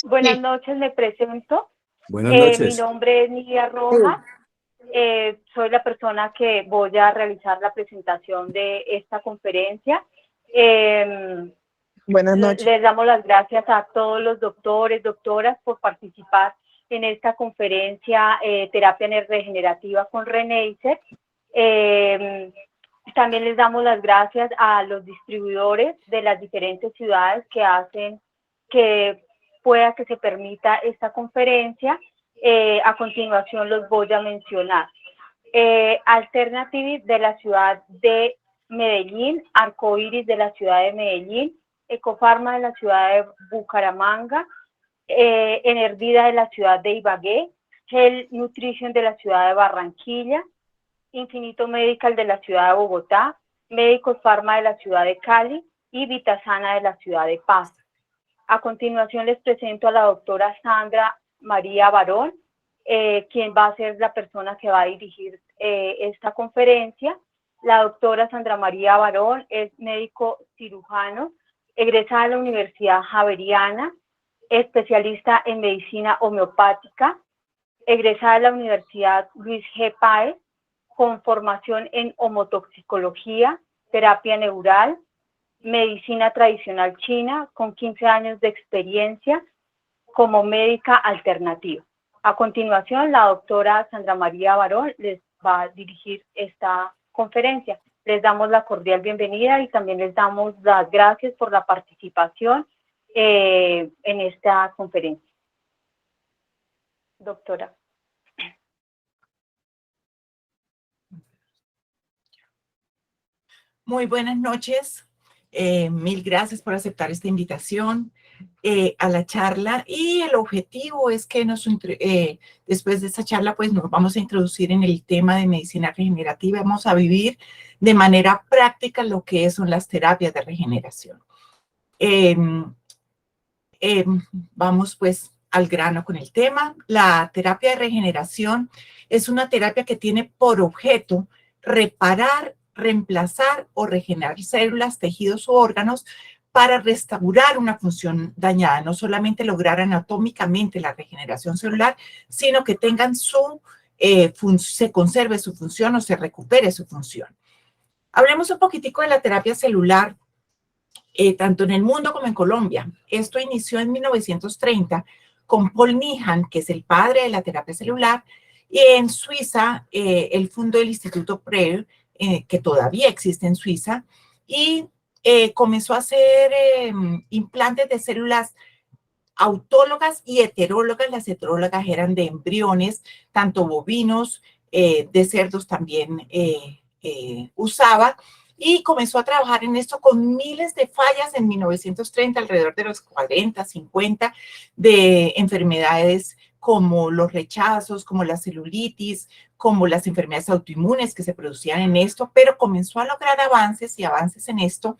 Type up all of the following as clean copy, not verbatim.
Buenas Sí, noches, me presento. Buenas Mi noches. nombre es Nidia Rojas. Soy la persona que voy a realizar la presentación de esta conferencia. buenas noches. Les damos las gracias a todos los doctores, doctoras por participar en esta conferencia Terapia Regenerativa con Reneisser. También les damos las gracias a los distribuidores de las diferentes ciudades que hacen que pueda que se permita esta conferencia. A continuación los voy a mencionar. Alternative de la ciudad de Medellín, Arcoiris de la ciudad de Medellín, Ecofarma de la ciudad de Bucaramanga, Enervida de la ciudad de Ibagué, Health Nutrition de la ciudad de Barranquilla, Infinito Medical de la ciudad de Bogotá, Médicos Pharma de la ciudad de Cali y Vitasana de la ciudad de Paz. A continuación les presento a la doctora Sandra María Barón, quien va a ser la persona que va a dirigir esta conferencia. La doctora Sandra María Barón es médico cirujano, egresada de la Universidad Javeriana, especialista en medicina homeopática, egresada de la Universidad Luis G. Páez, con formación en homotoxicología, terapia neural, medicina tradicional china, con 15 años de experiencia como médica alternativa. A continuación, la doctora Sandra María Barón les va a dirigir esta conferencia. Les damos la cordial bienvenida y también les damos las gracias por la participación en esta conferencia. Doctora. Muy buenas noches. Mil gracias por aceptar esta invitación a la charla, y el objetivo es que después de esta charla pues nos vamos a introducir en el tema de medicina regenerativa. Vamos a vivir de manera práctica lo que son las terapias de regeneración. Vamos pues al grano con el tema. La terapia de regeneración es una terapia que tiene por objeto reparar, reemplazar o regenerar células, tejidos o órganos para restaurar una función dañada, no solamente lograr anatómicamente la regeneración celular, sino que tengan se conserve su función o se recupere su función. Hablemos un poquitico de la terapia celular, tanto en el mundo como en Colombia. Esto inició en 1930 con Paul Nihan, que es el padre de la terapia celular, y en Suiza él fundó el Instituto Preu, que todavía existe en Suiza, y comenzó a hacer implantes de células autólogas y heterólogas. Las heterólogas eran de embriones, tanto bovinos, de cerdos también usaba, y comenzó a trabajar en esto con miles de fallas en 1930, alrededor de los 40, 50, de enfermedades como los rechazos, como la celulitis, como las enfermedades autoinmunes que se producían en esto, pero comenzó a lograr avances y avances en esto,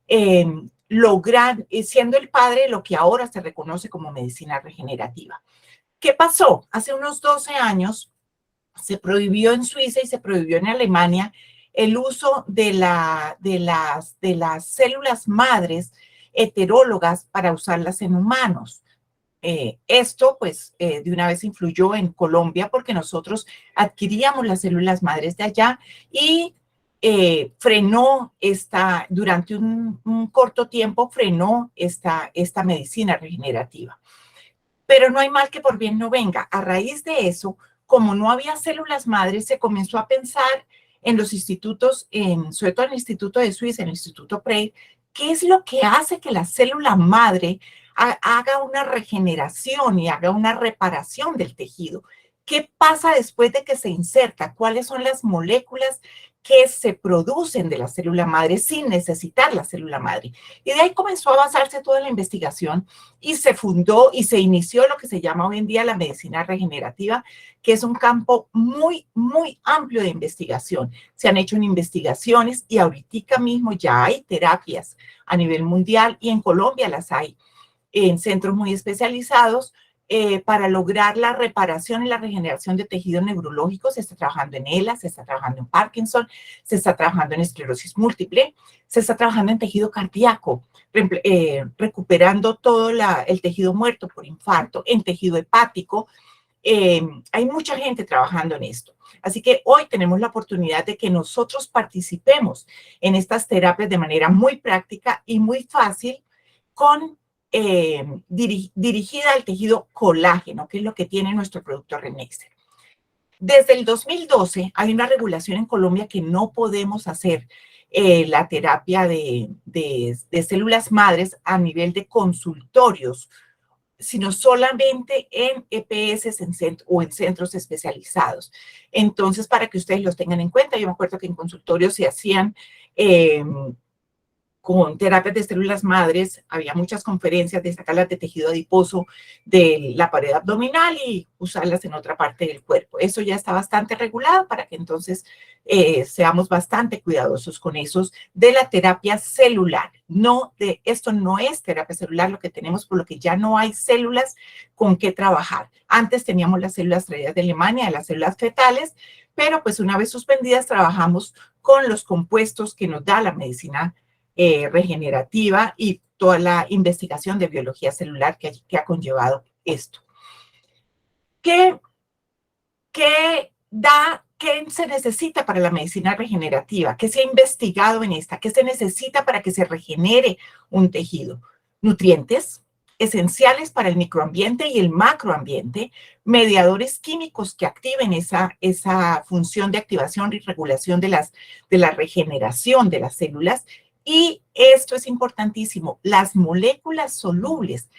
siendo el padre de lo que ahora se reconoce como medicina regenerativa. ¿Qué pasó? Hace unos 12 años se prohibió en Suiza y se prohibió en Alemania el uso de las células madres heterólogas para usarlas en humanos. Esto, pues, de una vez influyó en Colombia porque nosotros adquiríamos las células madres de allá y frenó durante un corto tiempo, frenó esta medicina regenerativa. Pero no hay mal que por bien no venga. A raíz de eso, como no había células madres, se comenzó a pensar en los institutos, sobre todo en el Instituto de Suiza, en el Instituto Prey, qué es lo que hace que la célula madre haga una regeneración y haga una reparación del tejido. ¿Qué pasa después de que se inserta? ¿Cuáles son las moléculas que se producen de la célula madre sin necesitar la célula madre? Y de ahí comenzó a basarse toda la investigación y se fundó y se inició lo que se llama hoy en día la medicina regenerativa, que es un campo muy, muy amplio de investigación. Se han hecho investigaciones y ahorita mismo ya hay terapias a nivel mundial, y en Colombia las hay en centros muy especializados para lograr la reparación y la regeneración de tejido neurológico. Se está trabajando en ELA, se está trabajando en Parkinson, se está trabajando en esclerosis múltiple, se está trabajando en tejido cardíaco, recuperando todo el tejido muerto por infarto, en tejido hepático. Hay mucha gente trabajando en esto. Así que hoy tenemos la oportunidad de que nosotros participemos en estas terapias de manera muy práctica y muy fácil, dirigida al tejido colágeno, que es lo que tiene nuestro producto Renexer. Desde el 2012 hay una regulación en Colombia que no podemos hacer la terapia de células madres a nivel de consultorios, sino solamente en EPS o en centros especializados. Entonces, para que ustedes los tengan en cuenta, yo me acuerdo que en consultorios se hacían con terapias de células madres, había muchas conferencias de sacarlas de tejido adiposo de la pared abdominal y usarlas en otra parte del cuerpo. Eso ya está bastante regulado para que entonces seamos bastante cuidadosos con esos de la terapia celular. Esto no es terapia celular lo que tenemos, por lo que ya no hay células con qué trabajar. Antes teníamos las células traídas de Alemania, las células fetales, pero pues una vez suspendidas trabajamos con los compuestos que nos da la medicina regenerativa y toda la investigación de biología celular que ha conllevado esto. ¿Qué se necesita para la medicina regenerativa? ¿Qué se ha investigado en esta? ¿Qué se necesita para que se regenere un tejido? Nutrientes esenciales para el microambiente y el macroambiente, mediadores químicos que activen esa función de activación y regulación de la regeneración de las células. Y esto es importantísimo, las moléculas solubles,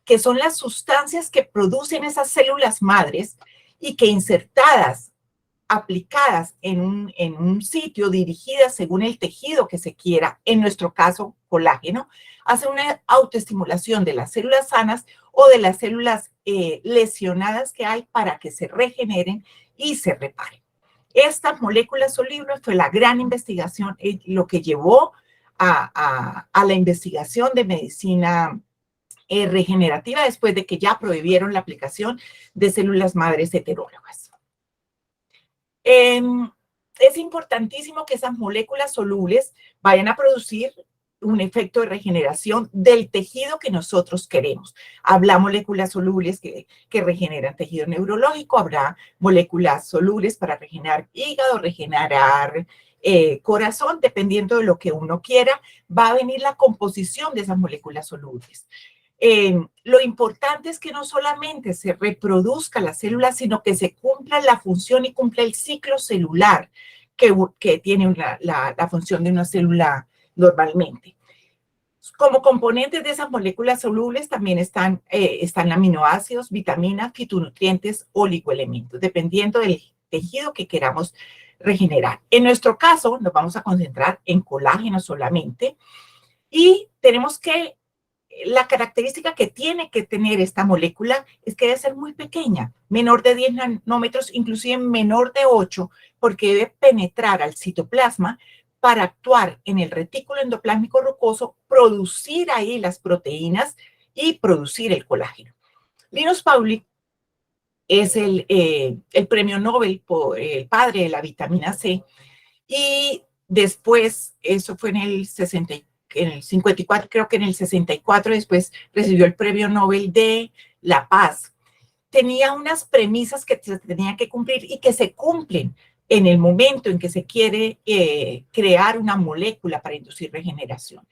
que son las sustancias que producen esas células madres y que insertadas, aplicadas en un sitio, dirigidas según el tejido que se quiera, en nuestro caso colágeno, hace una autoestimulación de las células sanas o de las células lesionadas que hay para que se regeneren y se reparen. Estas moléculas solubles fue la gran investigación, lo que llevó a la investigación de medicina regenerativa después de que ya prohibieron la aplicación de células madres heterólogas. Es importantísimo que esas moléculas solubles vayan a producir un efecto de regeneración del tejido que nosotros queremos. Habrá moléculas solubles que regeneran tejido neurológico, habrá moléculas solubles para regenerar hígado, regenerar corazón, dependiendo de lo que uno quiera, va a venir la composición de esas moléculas solubles. Lo importante es que no solamente se reproduzca la célula, sino que se cumpla la función y cumpla el ciclo celular que tiene la función de una célula normalmente. Como componentes de esas moléculas solubles también están aminoácidos, vitaminas, fitonutrientes, oligoelementos, dependiendo del tejido que queramos regenerar. En nuestro caso, nos vamos a concentrar en colágeno solamente y tenemos que la característica que tiene que tener esta molécula es que debe ser muy pequeña, menor de 10 nanómetros, inclusive menor de 8, porque debe penetrar al citoplasma para actuar en el retículo endoplásmico rocoso, producir ahí las proteínas y producir el colágeno. Linus Pauling es el premio Nobel, el padre de la vitamina C, y después, eso fue en el 54, creo que en el 64, después recibió el premio Nobel de la Paz. Tenía unas premisas que se tenían que cumplir y que se cumplen en el momento en que se quiere crear una molécula para inducir regeneración.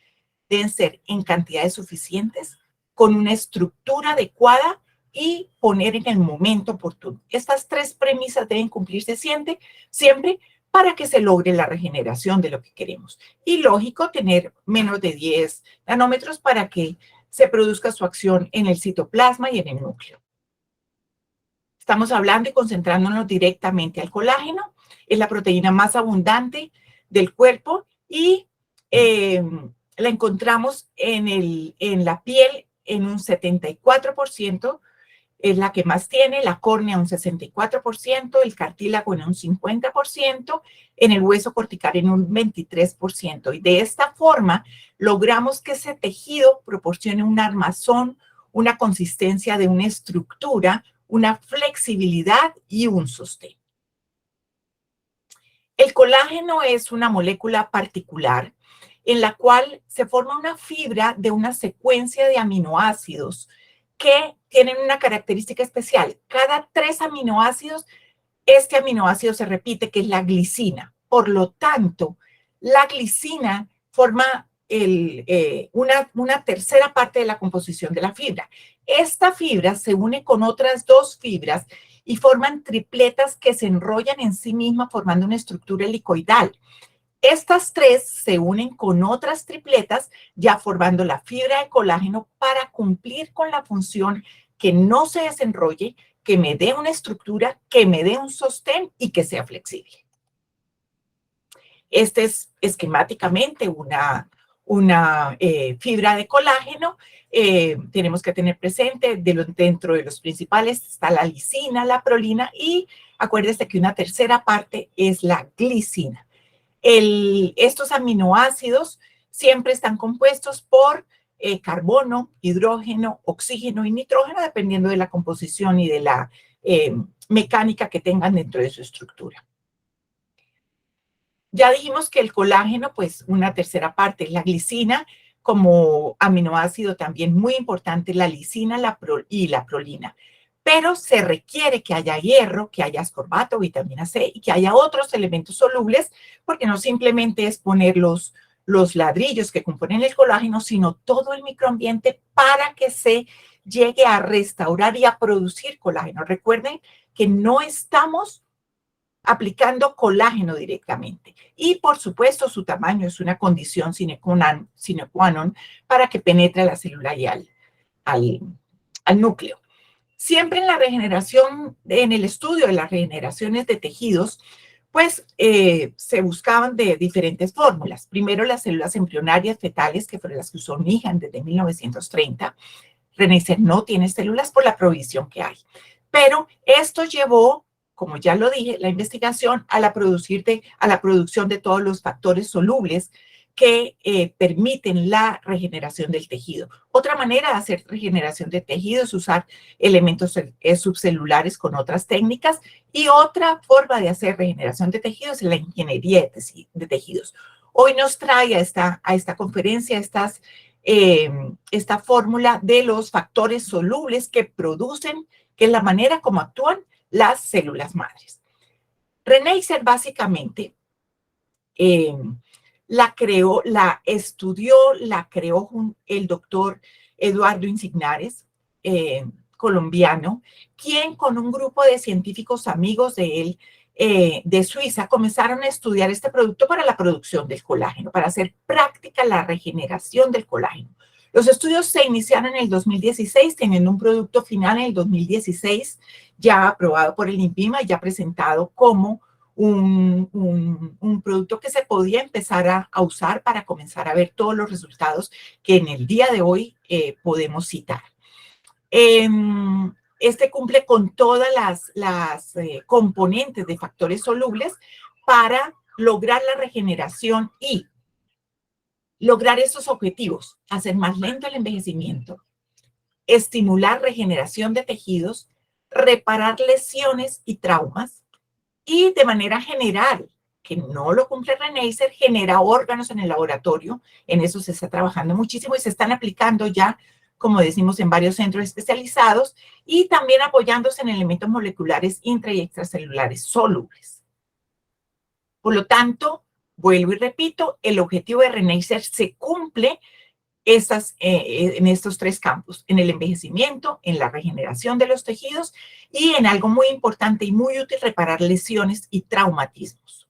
Deben ser en cantidades suficientes, con una estructura adecuada y poner en el momento oportuno. Estas tres premisas deben cumplirse siempre para que se logre la regeneración de lo que queremos. Y lógico, tener menos de 10 nanómetros para que se produzca su acción en el citoplasma y en el núcleo. Estamos hablando y concentrándonos directamente al colágeno. Es la proteína más abundante del cuerpo y la encontramos en la piel en un 74%, es la que más tiene, la córnea un 64%, el cartílago en un 50%, en el hueso cortical en un 23%. Y de esta forma logramos que ese tejido proporcione un armazón, una consistencia de una estructura, una flexibilidad y un sostén. El colágeno es una molécula particular en la cual se forma una fibra de una secuencia de aminoácidos que tienen una característica especial. Cada 3 aminoácidos, este aminoácido se repite, que es la glicina. Por lo tanto, la glicina forma una tercera parte de la composición de la fibra. Esta fibra se une con otras 2 fibras y forman tripletas que se enrollan en sí mismas formando una estructura helicoidal. Estas 3 se unen con otras tripletas, ya formando la fibra de colágeno para cumplir con la función que no se desenrolle, que me dé una estructura, que me dé un sostén y que sea flexible. Este es esquemáticamente una fibra de colágeno. Tenemos que tener presente, dentro de los principales está la lisina, la prolina y acuérdense que una tercera parte es la glicina. Estos aminoácidos siempre están compuestos por carbono, hidrógeno, oxígeno y nitrógeno, dependiendo de la composición y de la mecánica que tengan dentro de su estructura. Ya dijimos que el colágeno, pues una tercera parte es la glicina, como aminoácido también muy importante, la lisina y la prolina. Pero se requiere que haya hierro, que haya ascorbato, vitamina C y que haya otros elementos solubles, porque no simplemente es poner los ladrillos que componen el colágeno, sino todo el microambiente para que se llegue a restaurar y a producir colágeno. Recuerden que no estamos aplicando colágeno directamente. Y, por supuesto, su tamaño es una condición sine qua non para que penetre a la célula y al núcleo. Siempre en la regeneración, en el estudio de las regeneraciones de tejidos, pues se buscaban de diferentes fórmulas. Primero, las células embrionarias fetales, que fueron las que usó Meehan desde 1930. Renesser no tiene células por la provisión que hay. Pero esto llevó, como ya lo dije, la investigación a la producción de todos los factores solubles que permiten la regeneración del tejido. Otra manera de hacer regeneración de tejido es usar elementos subcelulares con otras técnicas, y otra forma de hacer regeneración de tejidos es la ingeniería de tejidos. Hoy nos trae a esta conferencia esta fórmula de los factores solubles que producen, que es la manera como actúan las células madres. Renesser básicamente la estudió el doctor Eduardo Insignares, colombiano, quien con un grupo de científicos amigos de él, de Suiza, comenzaron a estudiar este producto para la producción del colágeno, para hacer práctica la regeneración del colágeno. Los estudios se iniciaron en el 2016, teniendo un producto final en el 2016, ya aprobado por el INVIMA, ya presentado como un producto que se podía empezar a usar para comenzar a ver todos los resultados que en el día de hoy podemos citar. Este cumple con todas las componentes de factores solubles para lograr la regeneración y lograr esos objetivos: hacer más lento el envejecimiento, estimular regeneración de tejidos, reparar lesiones y traumas, y de manera general, que no lo cumple Renesser, genera órganos en el laboratorio. En eso se está trabajando muchísimo y se están aplicando ya, como decimos, en varios centros especializados, y también apoyándose en elementos moleculares intra y extracelulares solubles. Por lo tanto, vuelvo y repito, el objetivo de Renesser se cumple en estos 3 campos: en el envejecimiento, en la regeneración de los tejidos y en algo muy importante y muy útil, reparar lesiones y traumatismos.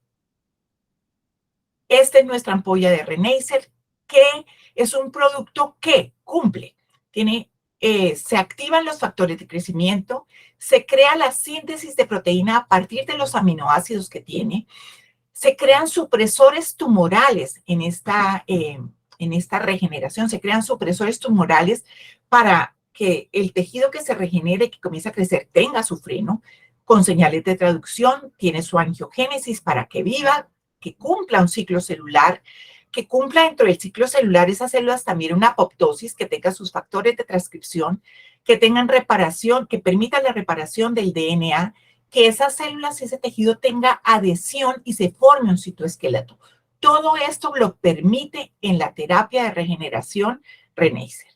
Esta es nuestra ampolla de Renesser, que es un producto que cumple. Se activan los factores de crecimiento, se crea la síntesis de proteína a partir de los aminoácidos que tiene, se crean supresores tumorales en esta regeneración, se crean supresores tumorales para que el tejido que se regenere, que comienza a crecer, tenga su freno, con señales de traducción, tiene su angiogénesis para que viva, que cumpla un ciclo celular, que cumpla dentro del ciclo celular esas células también una apoptosis, que tenga sus factores de transcripción, que tengan reparación, que permita la reparación del DNA, que esas células, ese tejido tenga adhesión y se forme un citoesqueleto. Todo esto lo permite en la terapia de regeneración Renacer.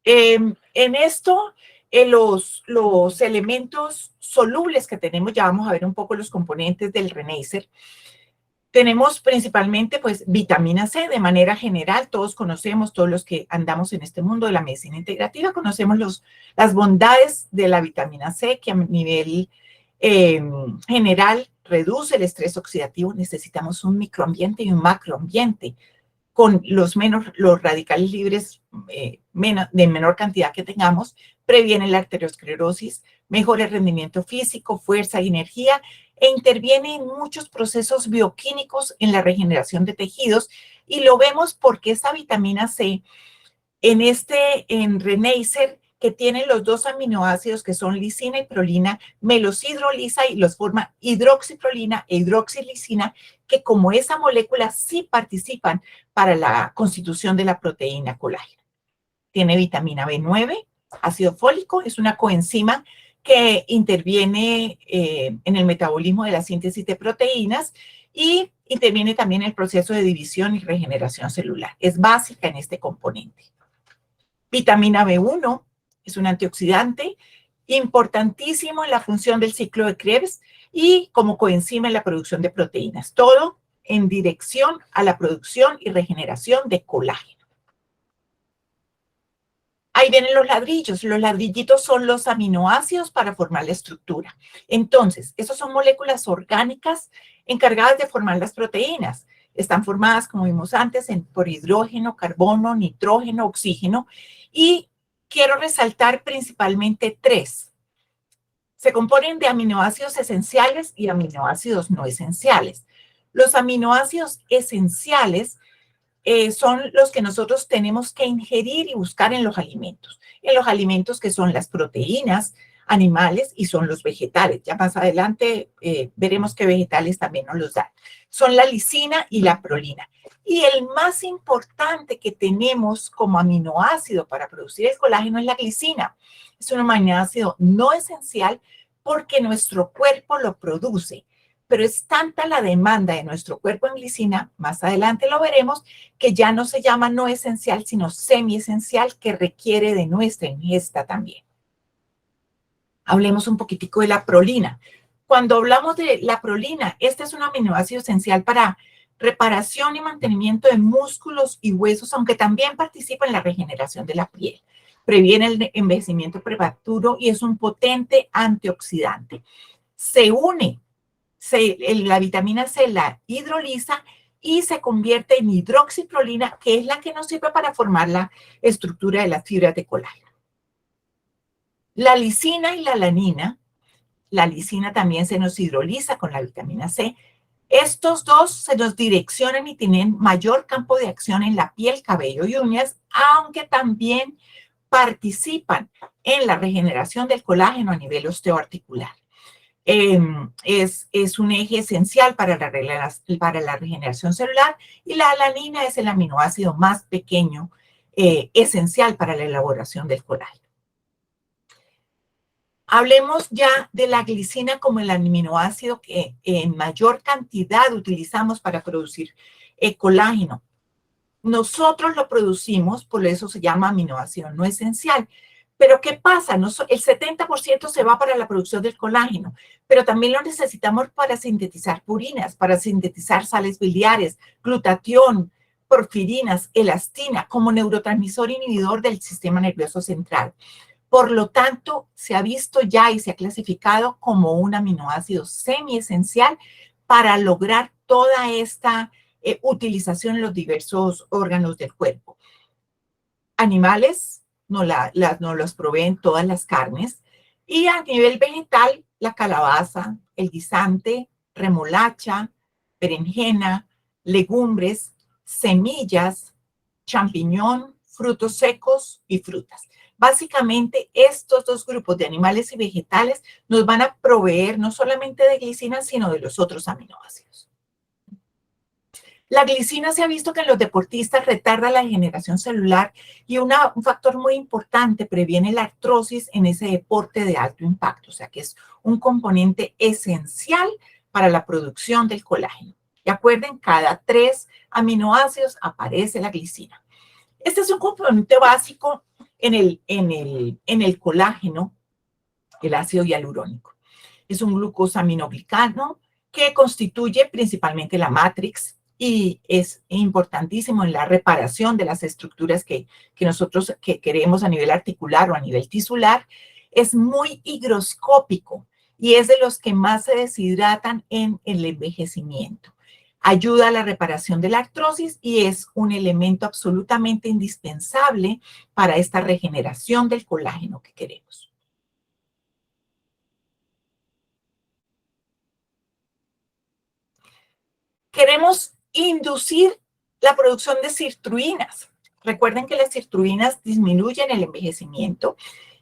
En esto, los elementos solubles que tenemos, ya vamos a ver un poco los componentes del Renacer. Tenemos principalmente, pues, vitamina C de manera general. Todos conocemos, todos los que andamos en este mundo de la medicina integrativa, conocemos las bondades de la vitamina C, que a nivel general reduce el estrés oxidativo. Necesitamos un microambiente y un macroambiente con los radicales libres de menor cantidad que tengamos, previene la arteriosclerosis, mejora el rendimiento físico, fuerza y energía, e interviene en muchos procesos bioquímicos en la regeneración de tejidos, y lo vemos porque esta vitamina C en Renacer, que tiene los dos aminoácidos que son lisina y prolina, me los hidroliza y los forma hidroxiprolina e hidroxilisina, que como esa molécula sí participan para la constitución de la proteína colágeno. Tiene vitamina B9, ácido fólico, es una coenzima que interviene en el metabolismo de la síntesis de proteínas y interviene también en el proceso de división y regeneración celular. Es básica en este componente. Vitamina B1 es un antioxidante importantísimo en la función del ciclo de Krebs y como coenzima en la producción de proteínas. Todo en dirección a la producción y regeneración de colágeno. Ahí vienen los ladrillos. Los ladrillitos son los aminoácidos para formar la estructura. Entonces, esas son moléculas orgánicas encargadas de formar las proteínas. Están formadas, como vimos antes, por hidrógeno, carbono, nitrógeno, oxígeno. Y quiero resaltar principalmente 3. Se componen de aminoácidos esenciales y aminoácidos no esenciales. Los aminoácidos esenciales son los que nosotros tenemos que ingerir y buscar en los alimentos. En los alimentos que son las proteínas animales y son los vegetales. Ya más adelante veremos que vegetales también nos los dan. Son la lisina y la prolina. Y el más importante que tenemos como aminoácido para producir el colágeno es la glicina. Es un aminoácido no esencial porque nuestro cuerpo lo produce. Pero es tanta la demanda de nuestro cuerpo en glicina, más adelante lo veremos, que ya no se llama no esencial, sino semiesencial, que requiere de nuestra ingesta también. Hablemos un poquitico de la prolina. Cuando hablamos de la prolina, este es un aminoácido esencial para reparación y mantenimiento de músculos y huesos, aunque también participa en la regeneración de la piel. Previene el envejecimiento prematuro y es un potente antioxidante. La vitamina C la hidroliza y se convierte en hidroxiprolina, que es la que nos sirve para formar la estructura de las fibras de colágeno. La lisina y la alanina, la lisina también se nos hidroliza con la vitamina C. Estos dos se nos direccionan y tienen mayor campo de acción en la piel, cabello y uñas, aunque también participan en la regeneración del colágeno a nivel osteoarticular. Es un eje esencial para la regeneración celular, y la alanina es el aminoácido más pequeño, esencial para la elaboración del colágeno. Hablemos ya de la glicina como el aminoácido que en mayor cantidad utilizamos para producir colágeno. Nosotros lo producimos, por eso se llama aminoácido no esencial. Pero ¿qué pasa? El 70% se va para la producción del colágeno, pero también lo necesitamos para sintetizar purinas, para sintetizar sales biliares, glutatión, porfirinas, elastina, como neurotransmisor inhibidor del sistema nervioso central. Por lo tanto, se ha visto ya y se ha clasificado como un aminoácido semiesencial para lograr toda esta utilización en los diversos órganos del cuerpo. Animales nos los proveen todas las carnes, y a nivel vegetal, la calabaza, el guisante, remolacha, berenjena, legumbres, semillas, champiñón, frutos secos y frutas. Básicamente, estos dos grupos de animales y vegetales nos van a proveer no solamente de glicina, sino de los otros aminoácidos. La glicina se ha visto que en los deportistas retarda la degeneración celular y un factor muy importante, previene la artrosis en ese deporte de alto impacto, o sea que es un componente esencial para la producción del colágeno. Y acuerden, cada 3 aminoácidos aparece la glicina. Este es un componente básico en el colágeno, el ácido hialurónico. Es un glucosaminoglicano que constituye principalmente la matrix y es importantísimo en la reparación de las estructuras que nosotros queremos a nivel articular o a nivel tisular. Es muy higroscópico y es de los que más se deshidratan en el envejecimiento. Ayuda a la reparación de la artrosis y es un elemento absolutamente indispensable para esta regeneración del colágeno que queremos. Queremos inducir la producción de sirtuinas. Recuerden que las sirtuinas disminuyen el envejecimiento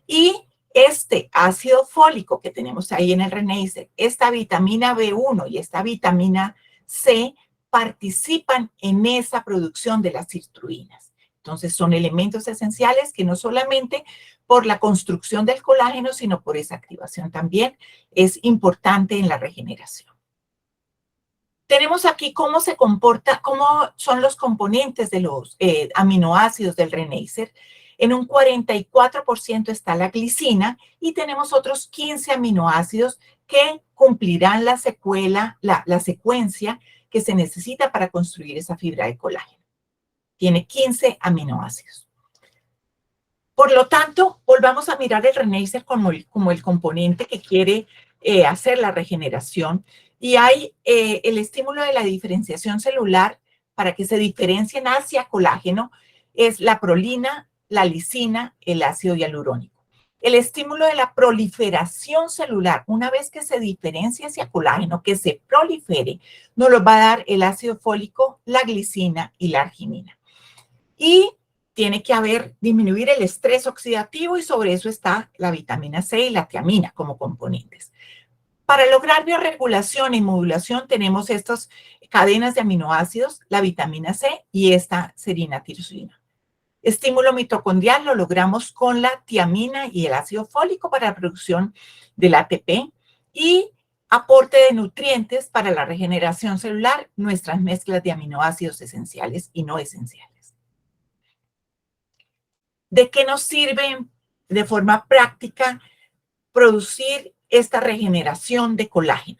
y este ácido fólico que tenemos ahí en el Reneisser, esta vitamina B1 y esta vitamina C participan en esa producción de las sirtuinas. Entonces son elementos esenciales que no solamente por la construcción del colágeno, sino por esa activación también es importante en la regeneración. Tenemos aquí cómo se comporta, cómo son los componentes de los aminoácidos del Reneisser. En un 44% está la glicina y tenemos otros 15 aminoácidos que cumplirán la secuencia que se necesita para construir esa fibra de colágeno. Tiene 15 aminoácidos. Por lo tanto, volvamos a mirar el Reneisser como el componente que quiere hacer la regeneración. Y hay el estímulo de la diferenciación celular para que se diferencien hacia colágeno, es la prolina, la lisina, el ácido hialurónico. El estímulo de la proliferación celular, una vez que se diferencia hacia colágeno, que se prolifere, nos lo va a dar el ácido fólico, la glicina y la arginina. Y tiene que disminuir el estrés oxidativo y sobre eso está la vitamina C y la tiamina como componentes. Para lograr bioregulación y modulación tenemos estas cadenas de aminoácidos, la vitamina C y esta serina-tirosina. Estímulo mitocondrial lo logramos con la tiamina y el ácido fólico para la producción del ATP y aporte de nutrientes para la regeneración celular, nuestras mezclas de aminoácidos esenciales y no esenciales. ¿De qué nos sirve de forma práctica producir esta regeneración de colágeno?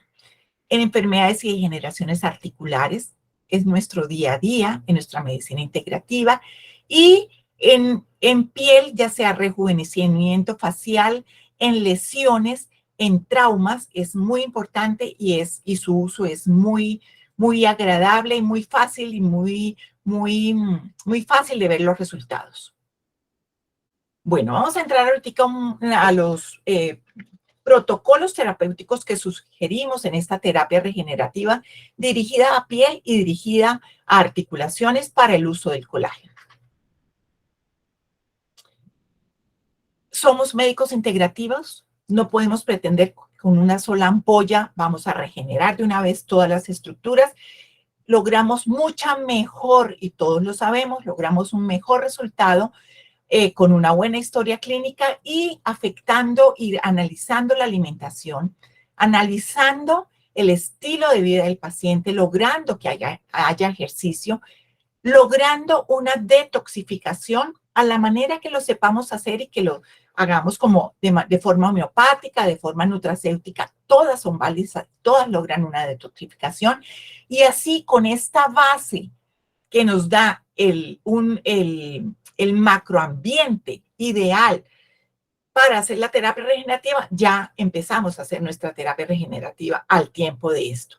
En enfermedades y degeneraciones articulares, es nuestro día a día, en nuestra medicina integrativa, y en piel, ya sea rejuvenecimiento facial, en lesiones, en traumas, es muy importante y su uso es muy agradable y muy fácil y muy fácil de ver los resultados. Bueno, vamos a entrar ahorita a los protocolos terapéuticos que sugerimos en esta terapia regenerativa dirigida a piel y dirigida a articulaciones para el uso del colágeno. Somos médicos integrativos, no podemos pretender que con una sola ampolla vamos a regenerar de una vez todas las estructuras. Logramos mucha mejor, y todos lo sabemos, logramos un mejor resultado con una buena historia clínica y afectando y analizando la alimentación, analizando el estilo de vida del paciente, logrando que haya ejercicio, logrando una detoxificación a la manera que lo sepamos hacer y que lo hagamos como de forma homeopática, de forma nutracéutica, todas son válidas, todas logran una detoxificación y así con esta base que nos da el macroambiente ideal para hacer la terapia regenerativa, ya empezamos a hacer nuestra terapia regenerativa al tiempo de esto.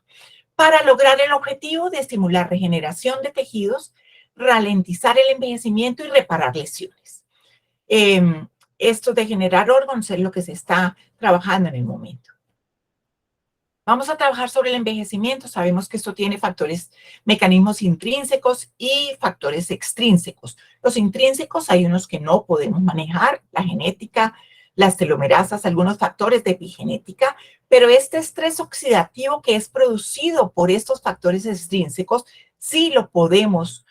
Para lograr el objetivo de estimular regeneración de tejidos, ralentizar el envejecimiento y reparar lesiones. Esto de generar órganos es lo que se está trabajando en el momento. Vamos a trabajar sobre el envejecimiento. Sabemos que esto tiene mecanismos intrínsecos y factores extrínsecos. Los intrínsecos hay unos que no podemos manejar, la genética, las telomerasas, algunos factores de epigenética, pero este estrés oxidativo que es producido por estos factores extrínsecos, sí lo podemos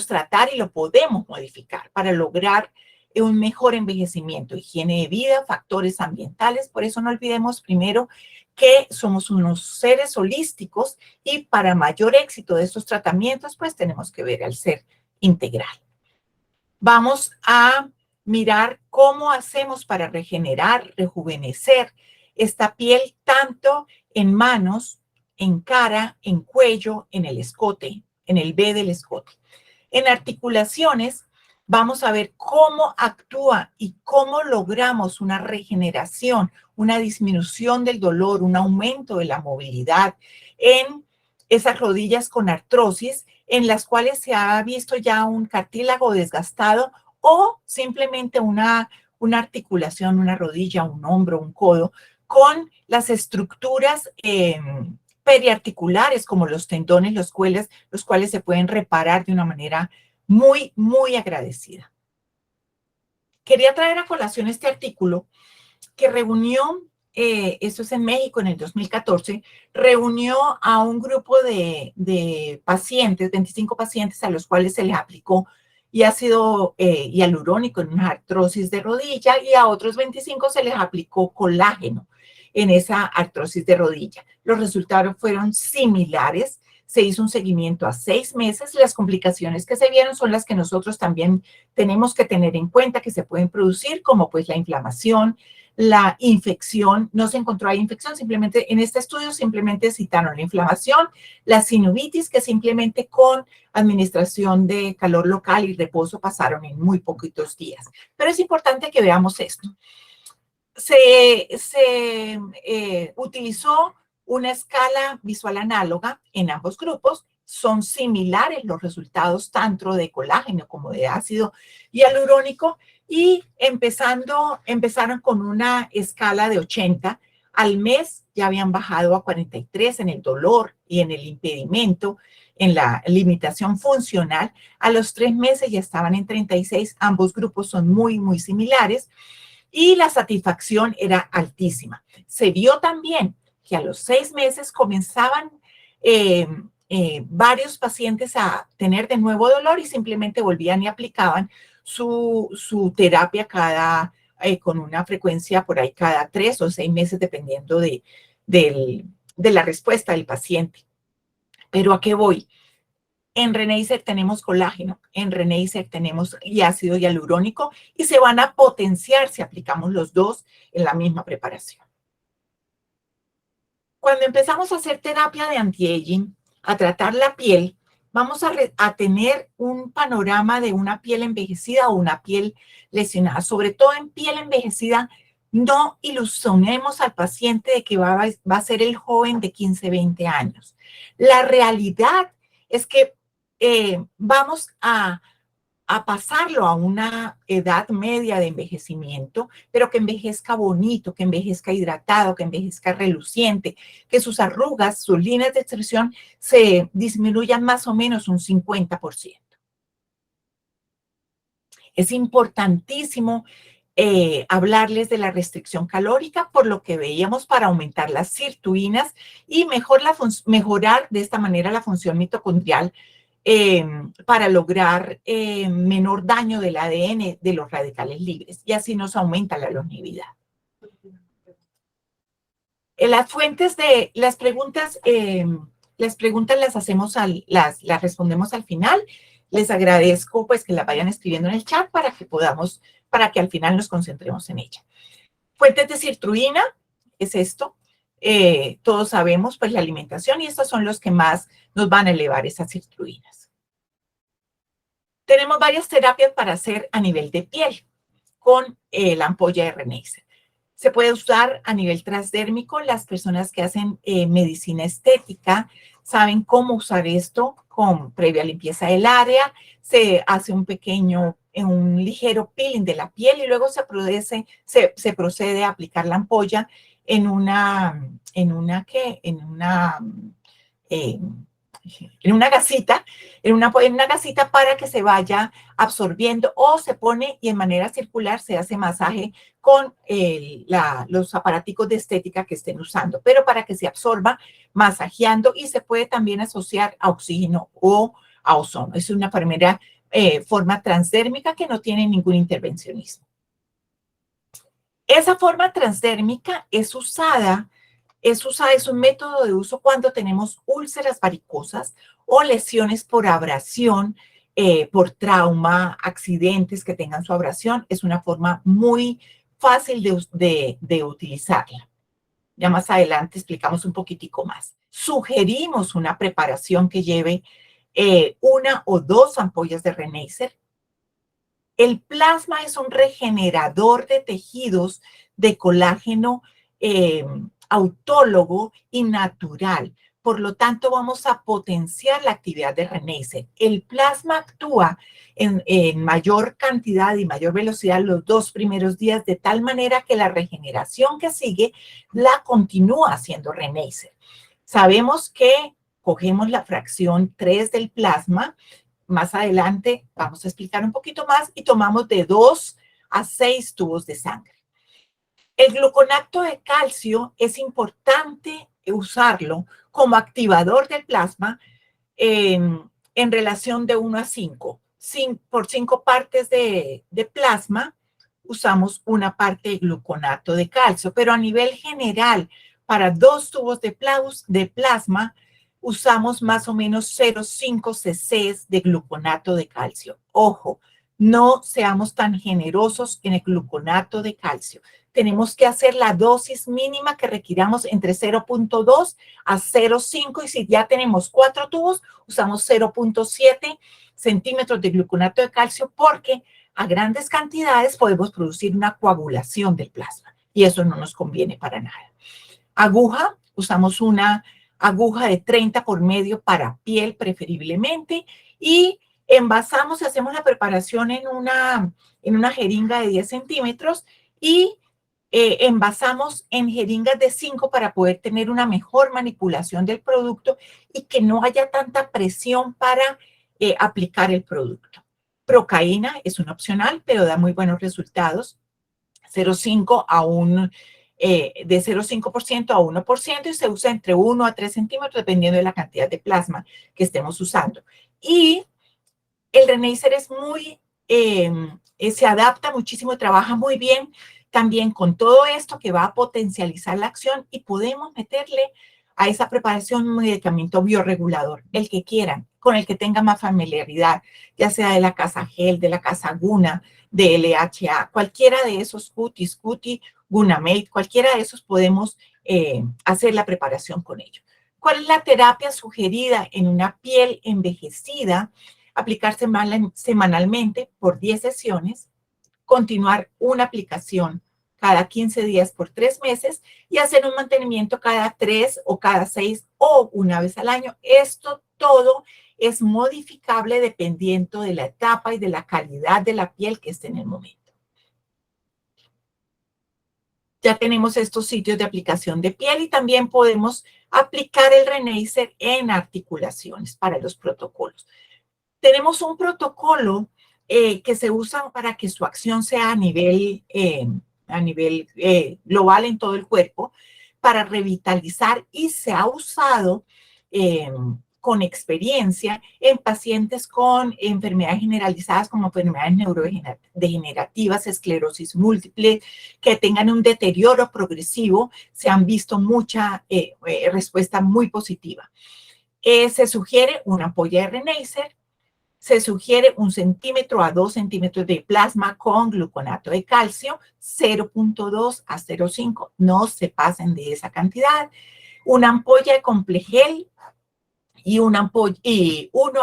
tratar y lo podemos modificar para lograr un mejor envejecimiento, higiene de vida, factores ambientales. Por eso no olvidemos primero que somos unos seres holísticos y para mayor éxito de estos tratamientos, pues tenemos que ver al ser integral. Vamos a mirar cómo hacemos para regenerar, rejuvenecer esta piel tanto en manos, en cara, en cuello, en el escote, en el V del escote. En articulaciones, vamos a ver cómo actúa y cómo logramos una regeneración, una disminución del dolor, un aumento de la movilidad en esas rodillas con artrosis, en las cuales se ha visto ya un cartílago desgastado o simplemente una articulación, una rodilla, un hombro, un codo, con las estructuras periarticulares como los tendones, los cuales se pueden reparar de una manera muy, muy agradecida. Quería traer a colación este artículo que reunió, esto es en México en el 2014, reunió a un grupo de pacientes, 25 pacientes a los cuales se les aplicó ácido hialurónico en una artrosis de rodilla y a otros 25 se les aplicó colágeno en esa artrosis de rodilla. Los resultados fueron similares. Se hizo un seguimiento a 6 meses. Las complicaciones que se vieron son las que nosotros también tenemos que tener en cuenta que se pueden producir, como pues la inflamación, la infección. No se encontró ahí infección, simplemente en este estudio simplemente citaron la inflamación, la sinovitis, que simplemente con administración de calor local y reposo pasaron en muy poquitos días. Pero es importante que veamos esto. Se utilizó una escala visual análoga en ambos grupos. Son similares los resultados tanto de colágeno como de ácido hialurónico y empezaron con una escala de 80. Al mes ya habían bajado a 43 en el dolor y en el impedimento, en la limitación funcional. A los 3 meses ya estaban en 36. Ambos grupos son muy, muy similares. Y la satisfacción era altísima. Se vio también que a los 6 meses comenzaban varios pacientes a tener de nuevo dolor y simplemente volvían y aplicaban su terapia con una frecuencia por ahí cada 3 o 6 meses, dependiendo de la respuesta del paciente. ¿Pero a qué voy? En Reneisser tenemos colágeno, en Reneisser tenemos ácido hialurónico y se van a potenciar si aplicamos los dos en la misma preparación. Cuando empezamos a hacer terapia de anti-aging, a tratar la piel, vamos a tener un panorama de una piel envejecida o una piel lesionada. Sobre todo en piel envejecida, no ilusionemos al paciente de que va a ser el joven de 15, 20 años. La realidad es que vamos a pasarlo a una edad media de envejecimiento, pero que envejezca bonito, que envejezca hidratado, que envejezca reluciente, que sus arrugas, sus líneas de expresión se disminuyan más o menos un 50%. Es importantísimo hablarles de la restricción calórica, por lo que veíamos para aumentar las sirtuinas y mejorar de esta manera la función mitocondrial para lograr menor daño del ADN de los radicales libres y así nos aumenta la longevidad. Las fuentes de las preguntas las hacemos las respondemos al final. Les agradezco pues que las vayan escribiendo en el chat para que al final nos concentremos en ella. Fuentes de sirtuina es esto. Todos sabemos pues la alimentación y estos son los que más nos van a elevar esas sirtuinas. Tenemos varias terapias para hacer a nivel de piel con la ampolla de Reneisser. Se puede usar a nivel transdérmico. Las personas que hacen medicina estética saben cómo usar esto con previa limpieza del área. Se hace un ligero peeling de la piel y luego se procede a aplicar la ampolla en una gasita, en una gasita para que se vaya absorbiendo, o se pone y en manera circular se hace masaje con los aparaticos de estética que estén usando, pero para que se absorba masajeando, y se puede también asociar a oxígeno o a ozono. Es una primera forma transdérmica que no tiene ningún intervencionismo. Esa forma transdérmica es un método de uso cuando tenemos úlceras varicosas o lesiones por abrasión, por trauma, accidentes que tengan su abrasión. Es una forma muy fácil de utilizarla. Ya más adelante explicamos un poquitico más. Sugerimos una preparación que lleve 1 o 2 ampollas de Reneisser. El plasma es un regenerador de tejidos de colágeno autólogo y natural. Por lo tanto, vamos a potenciar la actividad de Reneisser. El plasma actúa en mayor cantidad y mayor velocidad los 2 primeros días, de tal manera que la regeneración que sigue la continúa haciendo Reneisser. Sabemos que cogemos la fracción 3 del plasma. Más adelante vamos a explicar un poquito más, y tomamos de 2 a 6 tubos de sangre. El gluconato de calcio es importante usarlo como activador del plasma en relación de 1 a 5. Por 5 partes de plasma usamos una parte de gluconato de calcio, pero a nivel general, para 2 tubos de plasma, usamos más o menos 0,5 cc de gluconato de calcio. Ojo, no seamos tan generosos en el gluconato de calcio. Tenemos que hacer la dosis mínima que requiramos entre 0,2 a 0,5, y si ya tenemos 4 tubos, usamos 0,7 centímetros de gluconato de calcio, porque a grandes cantidades podemos producir una coagulación del plasma, y eso no nos conviene para nada. Aguja, usamos una aguja de 30 por medio para piel preferiblemente, y envasamos y hacemos la preparación en una jeringa de 10 centímetros, y envasamos en jeringas de 5 para poder tener una mejor manipulación del producto y que no haya tanta presión para aplicar el producto. Procaína es un opcional, pero da muy buenos resultados. 0,5 a de 0,5% a 1%, y se usa entre 1 a 3 centímetros dependiendo de la cantidad de plasma que estemos usando. Y el Reneisser es se adapta muchísimo, trabaja muy bien también con todo esto que va a potencializar la acción, y podemos meterle a esa preparación un medicamento bioregulador, el que quieran, con el que tenga más familiaridad, ya sea de la casa Gel, de la casa Guna, de LHA, cualquiera de esos, Scuti, Gunamate, cualquiera de esos podemos hacer la preparación con ello. ¿Cuál es la terapia sugerida en una piel envejecida? Aplicar semanalmente por 10 sesiones, continuar una aplicación cada 15 días por 3 meses, y hacer un mantenimiento cada 3 o cada 6 o una vez al año. Esto todo es modificable dependiendo de la etapa y de la calidad de la piel que esté en el momento. Ya tenemos estos sitios de aplicación de piel, y también podemos aplicar el Reneisser en articulaciones para los protocolos. Tenemos un protocolo que se usa para que su acción sea a nivel global en todo el cuerpo, para revitalizar, y se ha usado con experiencia en pacientes con enfermedades generalizadas como enfermedades neurodegenerativas, esclerosis múltiple, que tengan un deterioro progresivo. Se han visto mucha respuesta muy positiva. Se sugiere una ampolla de Reneisser. Se sugiere 1 centímetro a 2 centímetros de plasma con gluconato de calcio, 0,2 a 0,5, no se pasen de esa cantidad. Una ampolla de Complegel y 1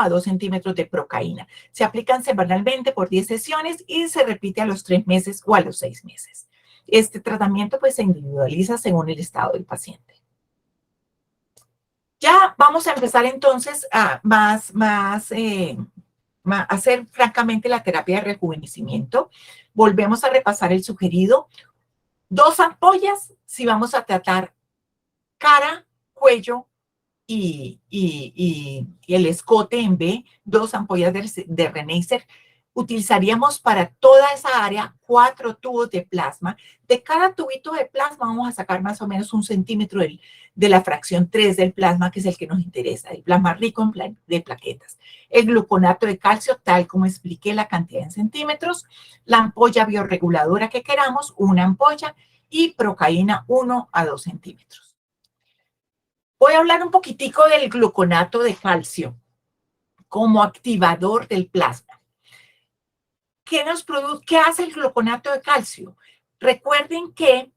a 2 centímetros de procaína. Se aplican semanalmente por 10 sesiones y se repite a los 3 meses o a los 6 meses. Este tratamiento pues se individualiza según el estado del paciente. Ya vamos a empezar entonces a hacer francamente la terapia de rejuvenecimiento. Volvemos a repasar el sugerido. 2 ampollas si vamos a tratar cara, cuello y el escote en B, 2 ampollas de Reneisser. Utilizaríamos para toda esa área 4 tubos de plasma. De cada tubito de plasma vamos a sacar más o menos 1 centímetro de la fracción 3 del plasma, que es el que nos interesa, el plasma rico en de plaquetas. El gluconato de calcio, tal como expliqué la cantidad en centímetros, la ampolla bioreguladora que queramos, 1 ampolla, y procaína 1 a 2 centímetros. Voy a hablar un poquitico del gluconato de calcio como activador del plasma. ¿Qué hace el gluconato de calcio? Recuerden que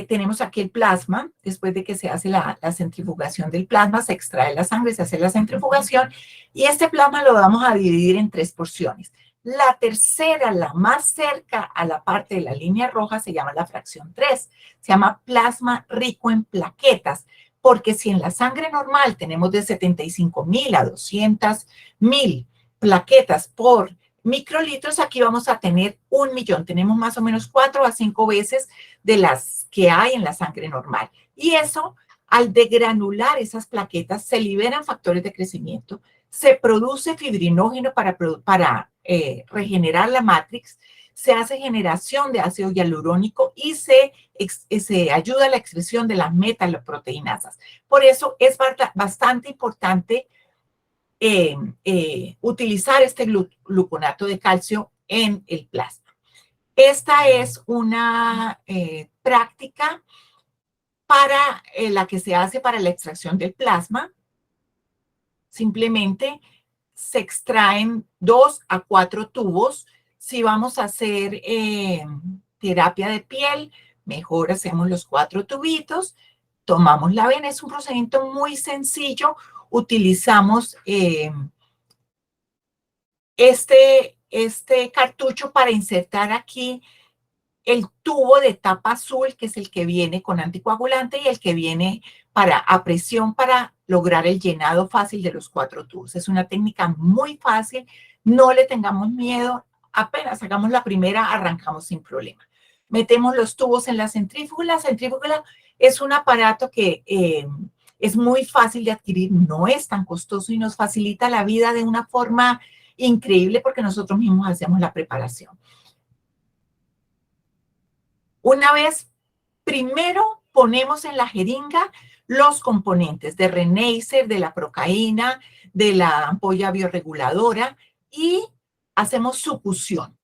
tenemos aquí el plasma. Después de que se hace la centrifugación del plasma, se extrae la sangre, se hace la centrifugación, y este plasma lo vamos a dividir en 3 porciones. La tercera, la más cerca a la parte de la línea roja, se llama la fracción 3. Se llama plasma rico en plaquetas, porque si en la sangre normal tenemos de 75.000 a 200.000 plaquetas por microlitros, aquí vamos a tener 1.000.000. Tenemos más o menos 4 a 5 veces de las que hay en la sangre normal. Y eso, al degranular esas plaquetas, se liberan factores de crecimiento, se produce fibrinógeno para regenerar la matrix, se hace generación de ácido hialurónico y se ayuda a la expresión de las metaloproteinasas. Por eso es bastante importante utilizar este gluconato de calcio en el plasma. Esta es una práctica para la que se hace para la extracción del plasma. Simplemente se extraen 2 a 4 tubos. Si vamos a hacer terapia de piel, mejor hacemos los 4 tubitos, tomamos la vena. Es un procedimiento muy sencillo. Utilizamos este cartucho para insertar aquí el tubo de tapa azul, que es el que viene con anticoagulante, y el que viene a presión para lograr el llenado fácil de los 4 tubos. Es una técnica muy fácil, no le tengamos miedo, apenas hagamos la primera, arrancamos sin problema. Metemos los tubos en la centrífuga. La centrífuga es un aparato que es muy fácil de adquirir, no es tan costoso y nos facilita la vida de una forma increíble porque nosotros mismos hacemos la preparación. Una vez, primero ponemos en la jeringa los componentes de Reneisser, de la procaína, de la ampolla bioreguladora, y hacemos succión.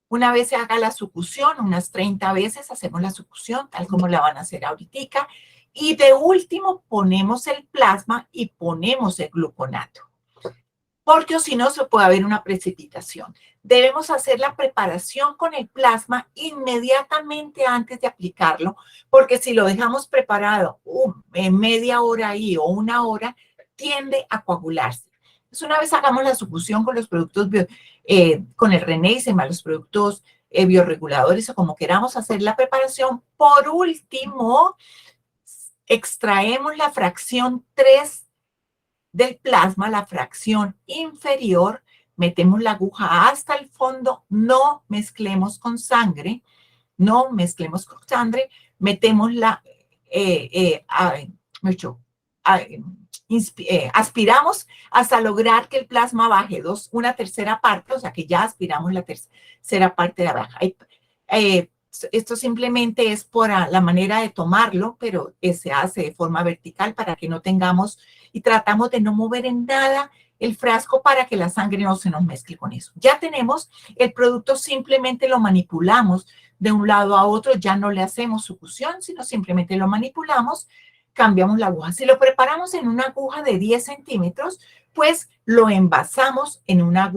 Una vez se haga la succión, unas 30 veces hacemos la succión, tal como la van a hacer ahorita, y de último ponemos el plasma y ponemos el gluconato, porque si no se puede haber una precipitación. Debemos hacer la preparación con el plasma inmediatamente antes de aplicarlo, porque si lo dejamos preparado en media hora ahí o 1 hora, tiende a coagularse. Entonces, una vez hagamos la succión con los productos, con el Reneisser, los productos bioreguladores, o como queramos hacer la preparación, por último, extraemos la fracción 3 del plasma, la fracción inferior, metemos la aguja hasta el fondo, no mezclemos con sangre, metemos aspiramos hasta lograr que el plasma baje 1/3 parte, o sea que ya aspiramos la tercera parte de abajo. Esto simplemente es por la manera de tomarlo, pero se hace de forma vertical para que no tengamos, y tratamos de no mover en nada el frasco para que la sangre no se nos mezcle con eso. Ya tenemos el producto, simplemente lo manipulamos de un lado a otro, ya no le hacemos succión, sino simplemente lo manipulamos, cambiamos la aguja. Si lo preparamos en una aguja de 10 centímetros, pues lo envasamos en una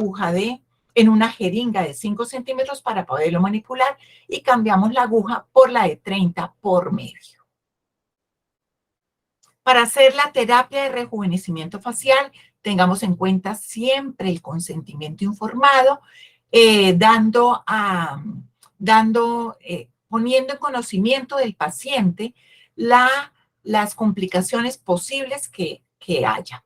jeringa de 5 centímetros para poderlo manipular, y cambiamos la aguja por la de 30 por medio. Para hacer la terapia de rejuvenecimiento facial, tengamos en cuenta siempre el consentimiento informado, poniendo en conocimiento del paciente las complicaciones posibles que haya.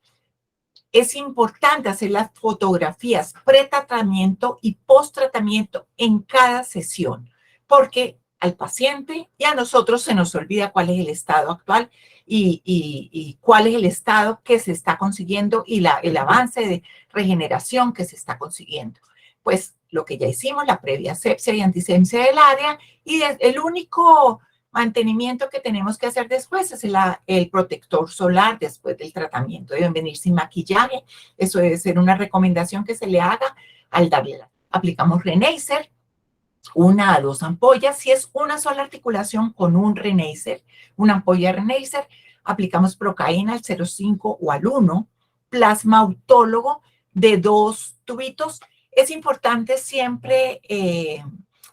Es importante hacer las fotografías pre-tratamiento y post-tratamiento en cada sesión, porque al paciente y a nosotros se nos olvida cuál es el estado actual y cuál es el estado que se está consiguiendo y el avance de regeneración que se está consiguiendo. Pues lo que ya hicimos, la previa asepsia y antisepsia del área, y el único mantenimiento que tenemos que hacer después es el protector solar después del tratamiento. Deben venir sin maquillaje. Eso debe ser una recomendación que se le haga al darle. Aplicamos Renacer, 1 a 2 ampollas. Si es una sola articulación con un Renacer, una ampolla Renacer, aplicamos Procaína al 0,5 o al 1, plasma autólogo de 2 tubitos. Es importante siempre,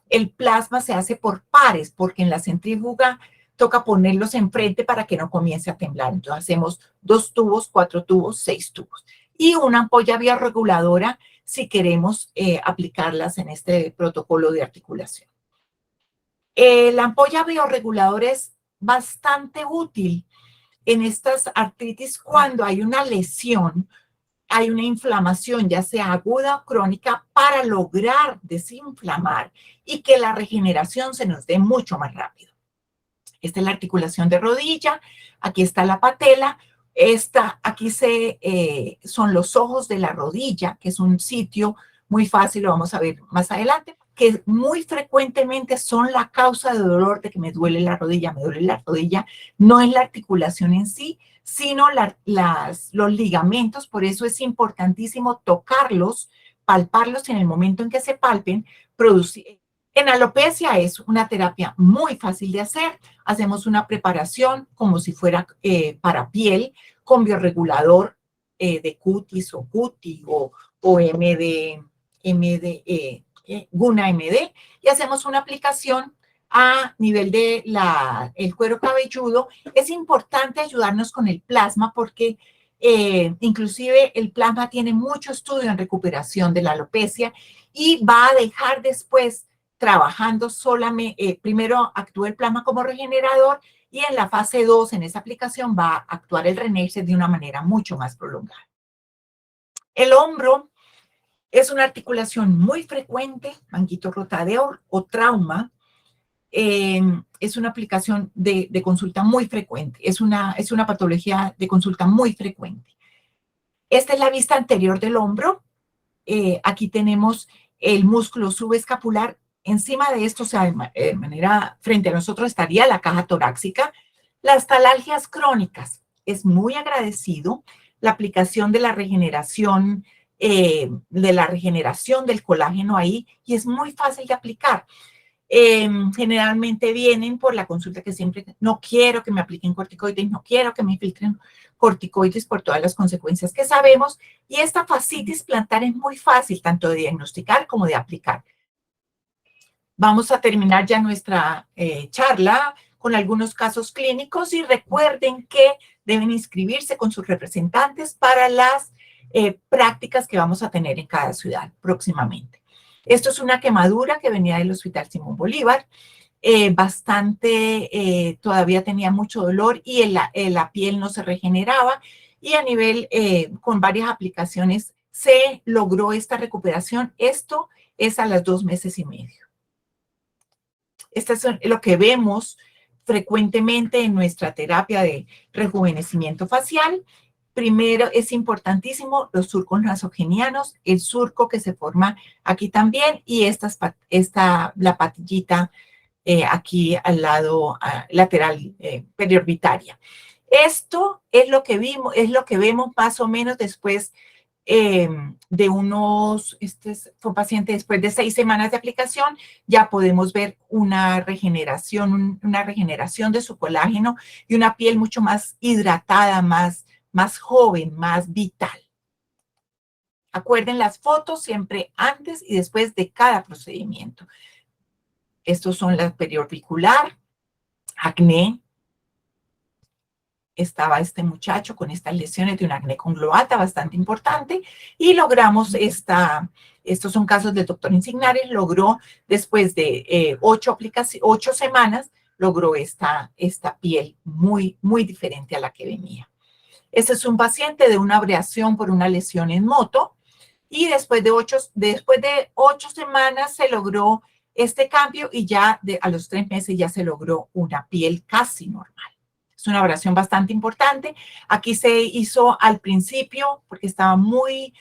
el plasma se hace por pares, porque en la centrífuga toca ponerlos enfrente para que no comience a temblar. Entonces hacemos 2 tubos, 4 tubos, 6 tubos. Y una ampolla bioreguladora si queremos aplicarlas en este protocolo de articulación. La ampolla bioreguladora es bastante útil en estas artritis cuando hay una lesión, hay una inflamación, ya sea aguda o crónica, para lograr desinflamar y que la regeneración se nos dé mucho más rápido. Esta es la articulación de rodilla, aquí está la patela, aquí son los ojos de la rodilla, que es un sitio muy fácil, lo vamos a ver más adelante, que muy frecuentemente son la causa de dolor de que me duele la rodilla. Me duele la rodilla, no es la articulación en sí, sino los ligamentos. Por eso es importantísimo tocarlos, palparlos en el momento en que se palpen. En alopecia es una terapia muy fácil de hacer. Hacemos una preparación como si fuera para piel, con bioregulador de cutis o cuti o Guna MD, y hacemos una aplicación a nivel de el cuero cabelludo. Es importante ayudarnos con el plasma porque inclusive el plasma tiene mucho estudio en recuperación de la alopecia y va a dejar después trabajando solamente, primero actúa el plasma como regenerador y en la fase 2, en esa aplicación, va a actuar el Renacer de una manera mucho más prolongada. El hombro es una articulación muy frecuente, manguito rotador o trauma. Es una aplicación de consulta muy frecuente. Es una patología de consulta muy frecuente. Esta es la vista anterior del hombro. Aquí tenemos el músculo subescapular. Encima de esto, o sea, de manera frente a nosotros estaría la caja torácica. Las talalgias crónicas. Es muy agradecido la aplicación de la regeneración del colágeno ahí, y es muy fácil de aplicar. Generalmente vienen por la consulta que siempre, no quiero que me apliquen corticoides, no quiero que me infiltren corticoides por todas las consecuencias que sabemos, y esta fascitis plantar es muy fácil tanto de diagnosticar como de aplicar. Vamos a terminar ya nuestra charla con algunos casos clínicos, y recuerden que deben inscribirse con sus representantes para las prácticas que vamos a tener en cada ciudad próximamente. Esto es una quemadura que venía del Hospital Simón Bolívar, todavía tenía mucho dolor y la piel no se regeneraba, y a nivel, con varias aplicaciones, se logró esta recuperación. Esto es a las 2 meses y medio. Esto es lo que vemos frecuentemente en nuestra terapia de rejuvenecimiento facial. Primero, es importantísimo los surcos nasogenianos, el surco que se forma aquí también, y la patillita aquí al lado lateral periorbitaria. Esto es lo que vemos más o menos después de fue un paciente después de 6 semanas de aplicación. Ya podemos ver una regeneración de su colágeno y una piel mucho más hidratada, más joven, más vital. Acuerden las fotos siempre antes y después de cada procedimiento. Estos son la periorbicular, acné. Estaba este muchacho con estas lesiones de un acné conglobata bastante importante, y logramos estos son casos del doctor Insignares, logró después de 8 semanas, logró esta piel muy, muy diferente a la que venía. Este es un paciente de una abreación por una lesión en moto, y después de 8 semanas se logró este cambio y ya a los 3 meses ya se logró una piel casi normal. Es una operación bastante importante. Aquí se hizo al principio, porque estaba muy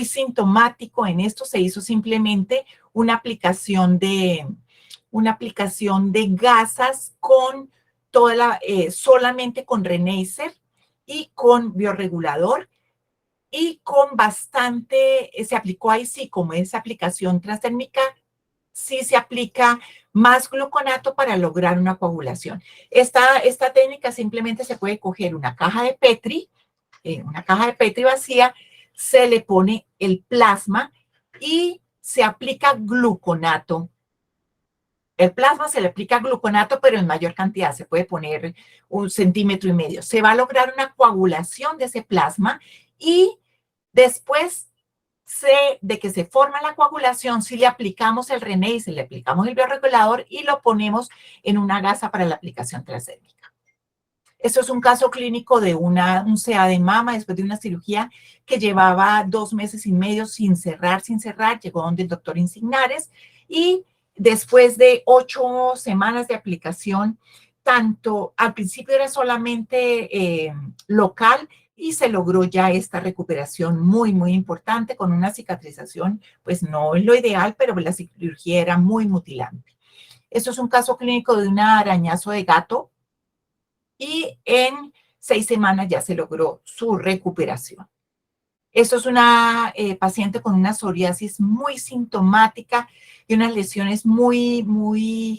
sintomático en esto, se hizo simplemente una aplicación de gasas con solamente con Reneisser y con bioregulador y con bastante, se aplicó ahí sí, como esa aplicación transdérmica, sí se aplica más gluconato para lograr una coagulación. Esta técnica simplemente se puede coger una caja de Petri vacía, se le pone el plasma y se aplica gluconato. El plasma se le aplica gluconato, pero en mayor cantidad, se puede poner 1,5 centímetros. Se va a lograr una coagulación de ese plasma y después de que se forma la coagulación, si le aplicamos el Reneisser, le aplicamos el bioregulador y lo ponemos en una gasa para la aplicación transdérmica. Esto es un caso clínico de un CA de mama después de una cirugía que llevaba 2 meses y medio sin cerrar. Llegó donde el doctor Insignares y después de 8 semanas de aplicación, tanto al principio era solamente local y se logró ya esta recuperación muy importante con una cicatrización, pues no es lo ideal, pero la cirugía era muy mutilante. Esto es un caso clínico de un arañazo de gato y en 6 semanas ya se logró su recuperación. Esto es una paciente con una psoriasis muy sintomática y unas lesiones muy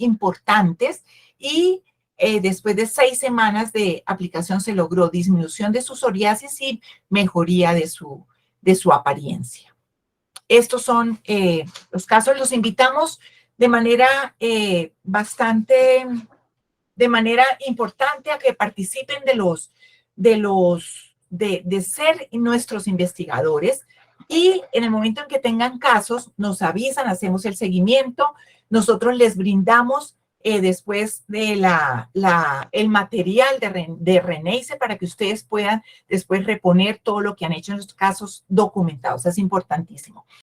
importantes y después de 6 semanas de aplicación se logró disminución de su psoriasis y mejoría de su apariencia. Estos son los casos. Los invitamos de manera de manera importante a que participen de ser nuestros investigadores y en el momento en que tengan casos nos avisan, hacemos el seguimiento, nosotros les brindamos después de el material de Reneisser para que ustedes puedan después reponer todo lo que han hecho en los casos documentados. Es importantísimo.